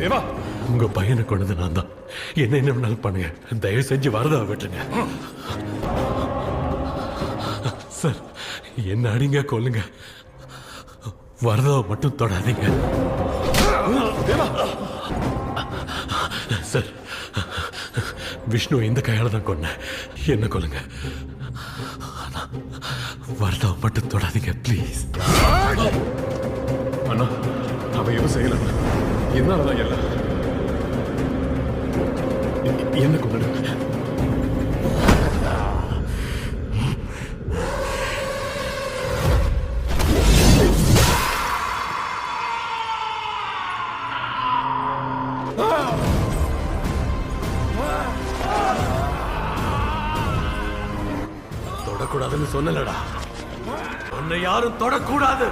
தேவா, உங்க பையனை கொண்டது நான் தான். என்ன வேணாலும் பண்ணுங்க, தயவு செஞ்சு வரதா விட்டுருங்க. சார், என்ன அடிங்க கொல்லுங்க, வரதாவை மட்டும் தொடாதீங்க. தேவா, சார், விஷ்ணு இந்த கையால தான் கொன்ன. என்ன கொல்லுங்க, வரதாவை மட்டும் தொடாதீங்க ப்ளீஸ். அண்ணா, அவன் எதுவும் செய்யல. என்னாலதான் எல்லாம் என்ன கொண்டு தொடக்கூடாதுன்னு சொன்னலடா, உன்னை யாரும் தொடக்கூடாது.